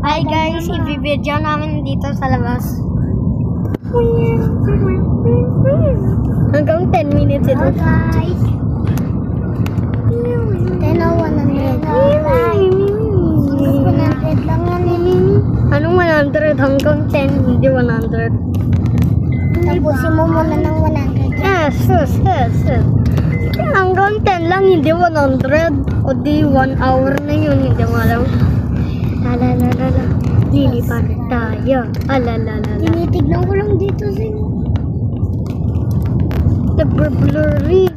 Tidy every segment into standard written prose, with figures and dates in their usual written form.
Hi guys, i-video namin dito sa labas. Hanggang 10 minutes ito. Guys. 10 o 100. 100 lang yan eh. Anong 100? Hanggang 10, hindi 100. Tapusin mo muna ng 100. Yes. Hanggang 10 lang, hindi 100. O di 1 hour na yun, hindi mo alam. Lalalala. Lilipan tayo. Alalalala. Tinitignan ko lang dito sa'yo. Blurry.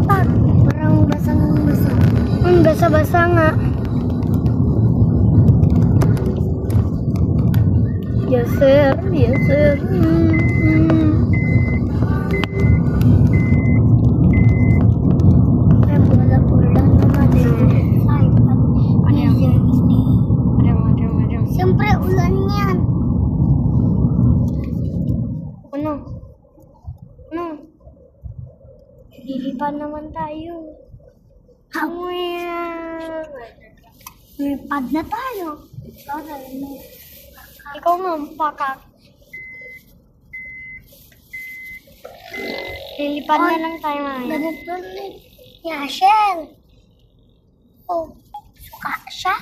Parang basang-basa. Basa-basa nga. Yes sir. Siyempre, ulan yan. Ano? Lilipan naman tayo. May pad na tayo. Ikaw mampakat. Lilipan na lang tayo ngayon. Ganito na. Yashel. Oh, suka siya?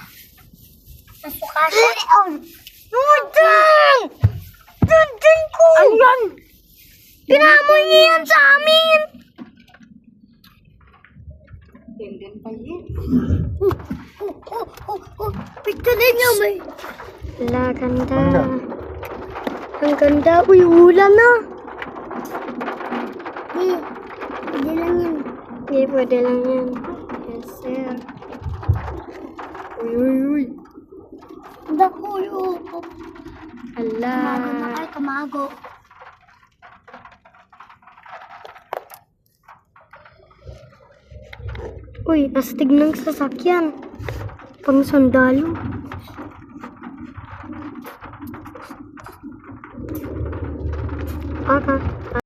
Nasuka siya? Nudeng! Nudeng ko! Ayan! Pinamoy niya yan sa amin! Gandun pa yun. Picturein niyo may. Wala, ganda. Ang ganda. Uy, ulan na. Pwede lang yan. Hindi, pwede lang yan. Yes, sir. Uy. Dako yung Ala. tumago na kayo, tumago. Uy, astig ng sasakyan. Pang sandalo. Aka.